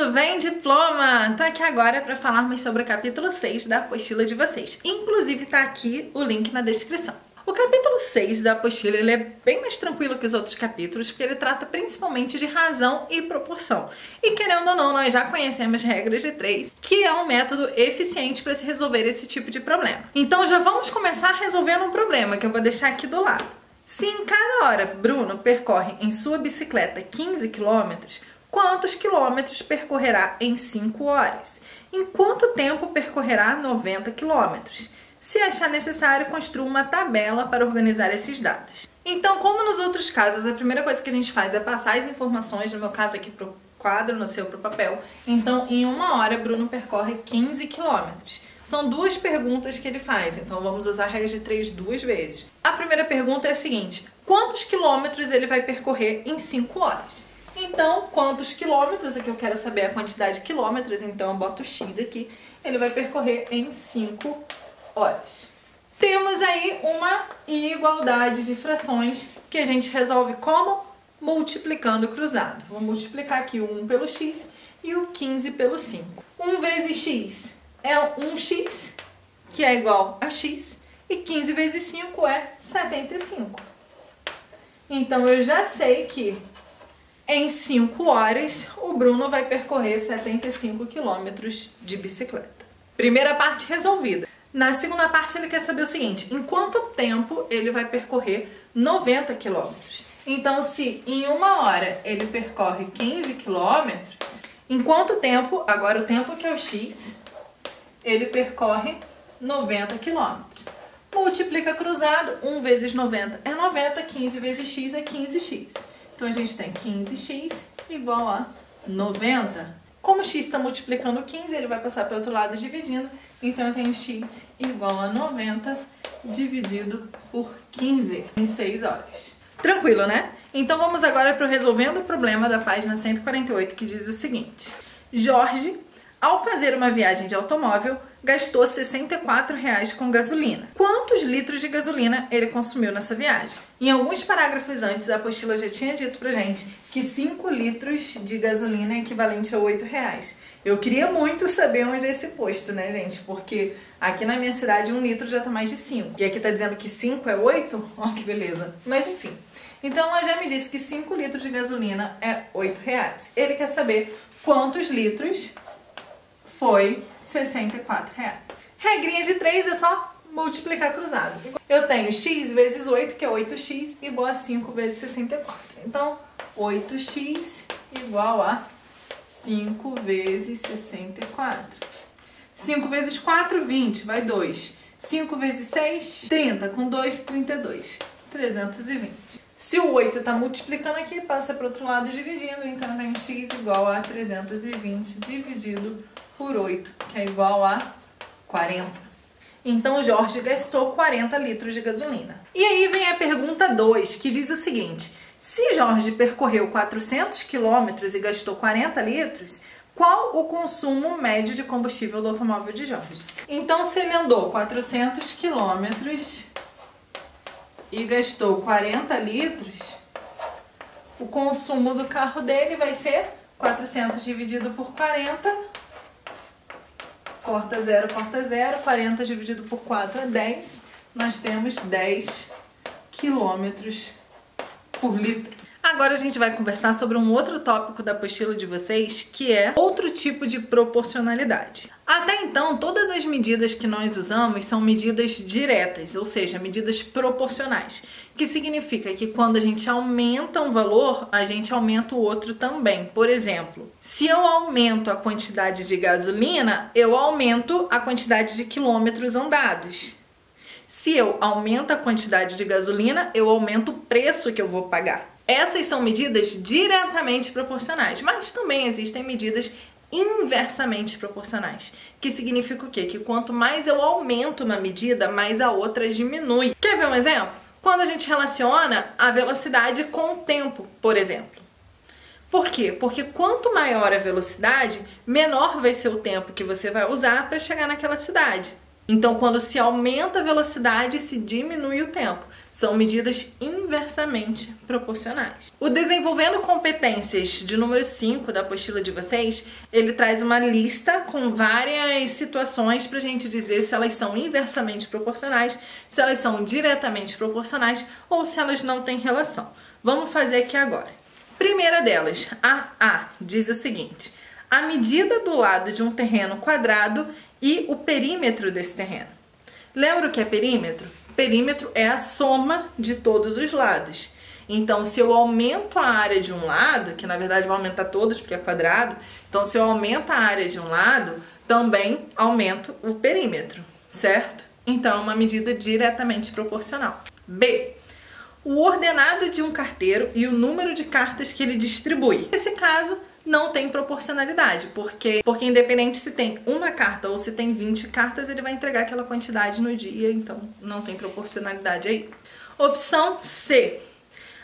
tudo bem, diploma? Tô aqui agora para falarmos sobre o capítulo 6 da apostila de vocês. Inclusive tá aqui o link na descrição. O capítulo 6 da apostila ele é bem mais tranquilo que os outros capítulos, porque ele trata principalmente de razão e proporção. E querendo ou não, nós já conhecemos regras de 3, que é um método eficiente para se resolver esse tipo de problema. Então já vamos começar resolvendo um problema que eu vou deixar aqui do lado. Se em cada hora Bruno percorre em sua bicicleta 15 km, quantos quilômetros percorrerá em 5 horas? Em quanto tempo percorrerá 90 km? Se achar necessário, construa uma tabela para organizar esses dados. Então, como nos outros casos, a primeira coisa que a gente faz é passar as informações, no meu caso aqui para o quadro, no seu para o papel. Então, em 1 hora, Bruno percorre 15 km. São 2 perguntas que ele faz, então vamos usar a regra de 3 2 vezes. A primeira pergunta é a seguinte: quantos quilômetros ele vai percorrer em 5 horas? Então, quantos quilômetros? Aqui eu quero saber a quantidade de quilômetros, então eu boto X aqui. Ele vai percorrer em 5 horas. Temos aí uma igualdade de frações que a gente resolve como? Multiplicando cruzado. Vou multiplicar aqui o 1 pelo X e o 15 pelo 5. 1 vezes X é 1x, que é igual a X, e 15 vezes 5 é 75. Então eu já sei que em 5 horas o Bruno vai percorrer 75 quilômetros de bicicleta. Primeira parte resolvida. Na segunda parte ele quer saber o seguinte: em quanto tempo ele vai percorrer 90 quilômetros? Então, se em 1 hora ele percorre 15 quilômetros, em quanto tempo, agora o tempo que é o X, ele percorre 90 quilômetros? Multiplica cruzado, 1 vezes 90 é 90, 15 vezes X é 15x. Então a gente tem 15x igual a 90. Como x está multiplicando 15, ele vai passar para o outro lado dividindo. Então eu tenho x igual a 90 dividido por 15 em 6 horas. Tranquilo, né? Então vamos agora para o resolvendo o problema da página 148, que diz o seguinte: Jorge, ao fazer uma viagem de automóvel, gastou R$ 64 com gasolina. Quantos litros de gasolina ele consumiu nessa viagem? Em alguns parágrafos antes, a apostila já tinha dito pra gente que 5 litros de gasolina é equivalente a R$ 8. Eu queria muito saber onde é esse posto, né, gente? Porque aqui na minha cidade 1 litro já tá mais de 5. E aqui tá dizendo que 5 é 8? Ó, que beleza. Mas enfim. Então ela já me disse que 5 litros de gasolina é R$ 8. Ele quer saber quantos litros foi R$ 64. Regrinha de 3 é só multiplicar cruzado. Eu tenho x vezes 8, que é 8x, igual a 5 vezes 64. Então, 8x igual a 5 vezes 64. 5 vezes 4, 20, vai 2. 5 vezes 6, 30. Com 2, 32. 320. Se o 8 está multiplicando aqui, passa para o outro lado dividindo. Então, eu tenho x igual a 320 dividido por 8, que é igual a 40. Então, o Jorge gastou 40 litros de gasolina. E aí vem a pergunta 2, que diz o seguinte: se Jorge percorreu 400 quilômetros e gastou 40 litros, qual o consumo médio de combustível do automóvel de Jorge? Então, se ele andou 400 quilômetros e gastou 40 litros, o consumo do carro dele vai ser 400 dividido por 40... Corta 0, 40 dividido por 4 é 10. Nós temos 10 quilômetros por litro. Agora a gente vai conversar sobre um outro tópico da apostila de vocês, que é outro tipo de proporcionalidade. Até então, todas as medidas que nós usamos são medidas diretas, ou seja, medidas proporcionais, que significa que quando a gente aumenta um valor, a gente aumenta o outro também. Por exemplo, se eu aumento a quantidade de gasolina, eu aumento a quantidade de quilômetros andados. Se eu aumento a quantidade de gasolina, eu aumento o preço que eu vou pagar. Essas são medidas diretamente proporcionais, mas também existem medidas inversamente proporcionais, que significa o quê? Que quanto mais eu aumento uma medida, mais a outra diminui. Quer ver um exemplo? Quando a gente relaciona a velocidade com o tempo, por exemplo. Por quê? Porque quanto maior a velocidade, menor vai ser o tempo que você vai usar para chegar naquela cidade. Então, quando se aumenta a velocidade, se diminui o tempo. São medidas inversamente proporcionais. O Desenvolvendo Competências de número 5 da apostila de vocês, ele traz uma lista com várias situações para a gente dizer se elas são inversamente proporcionais, se elas são diretamente proporcionais ou se elas não têm relação. Vamos fazer aqui agora. Primeira delas, a A, diz o seguinte: a medida do lado de um terreno quadrado e o perímetro desse terreno. Lembra o que é perímetro? Perímetro é a soma de todos os lados. Então, se eu aumento a área de um lado, que na verdade vai aumentar todos porque é quadrado, então se eu aumento a área de um lado, também aumento o perímetro, certo? Então, é uma medida diretamente proporcional. B. O ordenado de um carteiro e o número de cartas que ele distribui. Nesse caso, não tem proporcionalidade, porque independente se tem uma carta ou se tem 20 cartas, ele vai entregar aquela quantidade no dia, então não tem proporcionalidade aí. Opção C.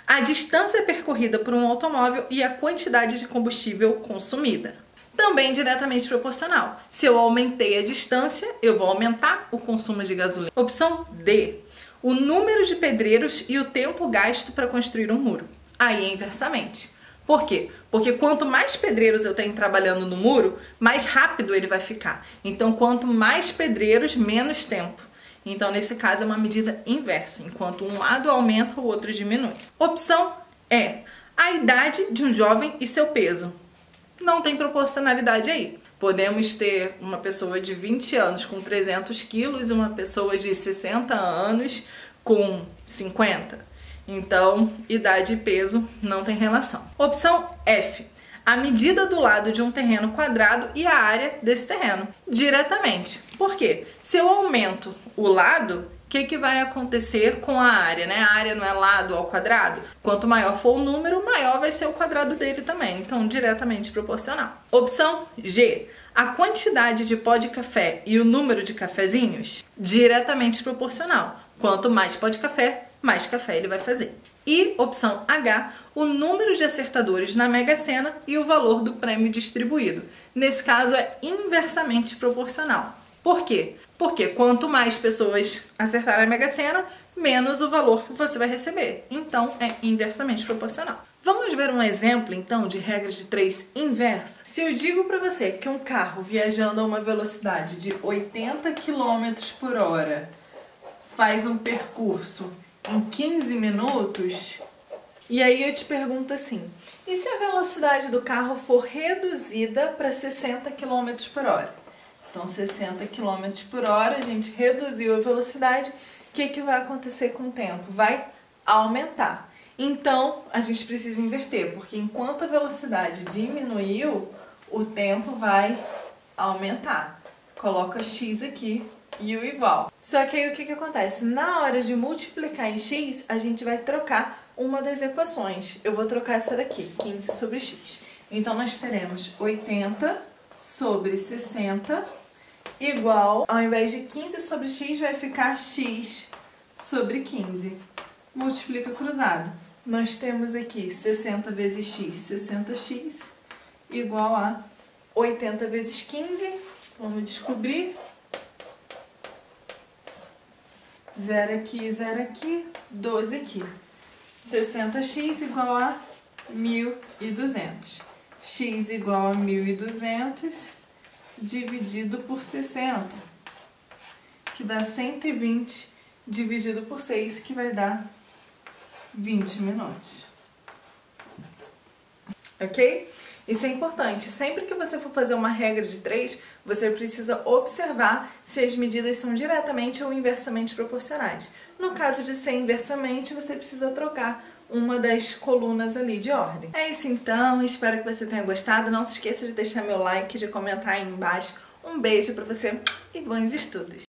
A distância percorrida por um automóvel e a quantidade de combustível consumida. Também diretamente proporcional. Se eu aumentei a distância, eu vou aumentar o consumo de gasolina. Opção D. O número de pedreiros e o tempo gasto para construir um muro. Aí é inversamente. Por quê? Porque quanto mais pedreiros eu tenho trabalhando no muro, mais rápido ele vai ficar. Então, quanto mais pedreiros, menos tempo. Então, nesse caso, é uma medida inversa. Enquanto um lado aumenta, o outro diminui. Opção E. A idade de um jovem e seu peso. Não tem proporcionalidade aí. Podemos ter uma pessoa de 20 anos com 300 quilos e uma pessoa de 60 anos com 50. Então, idade e peso não tem relação. Opção F. A medida do lado de um terreno quadrado e a área desse terreno. Diretamente. Por quê? Se eu aumento o lado, o que vai acontecer com a área, né? A área não é lado ao quadrado? Quanto maior for o número, maior vai ser o quadrado dele também. Então, diretamente proporcional. Opção G. A quantidade de pó de café e o número de cafezinhos? Diretamente proporcional. Quanto mais pó de café, mais café ele vai fazer. E opção H, o número de acertadores na Mega Sena e o valor do prêmio distribuído. Nesse caso é inversamente proporcional. Por quê? Porque quanto mais pessoas acertarem a Mega Sena, menos o valor que você vai receber. Então é inversamente proporcional. Vamos ver um exemplo então de regra de 3 inversa? Se eu digo para você que um carro viajando a uma velocidade de 80 km por hora faz um percurso em 15 minutos, e aí eu te pergunto assim, e se a velocidade do carro for reduzida para 60 km por hora? Então 60 km por hora, a gente reduziu a velocidade, o que vai acontecer com o tempo? Vai aumentar. Então a gente precisa inverter, porque enquanto a velocidade diminuiu, o tempo vai aumentar. Coloca x aqui e o igual. Só que aí o que acontece? Na hora de multiplicar em x, a gente vai trocar uma das equações. Eu vou trocar essa daqui, 15 sobre x. Então nós teremos 80 sobre 60 igual, ao invés de 15 sobre x, vai ficar x sobre 15. Multiplica cruzado. Nós temos aqui 60 vezes x, 60x, igual a 80 vezes 15. Vamos descobrir. 0 aqui, 12 aqui. 60x igual a 1.200. X igual a 1.200 dividido por 60, que dá 120 dividido por 6, que vai dar 20 minutos. Ok? Isso é importante. Sempre que você for fazer uma regra de 3, você precisa observar se as medidas são diretamente ou inversamente proporcionais. No caso de ser inversamente, você precisa trocar uma das colunas ali de ordem. É isso então, espero que você tenha gostado. Não se esqueça de deixar meu like, de comentar aí embaixo. Um beijo pra você e bons estudos!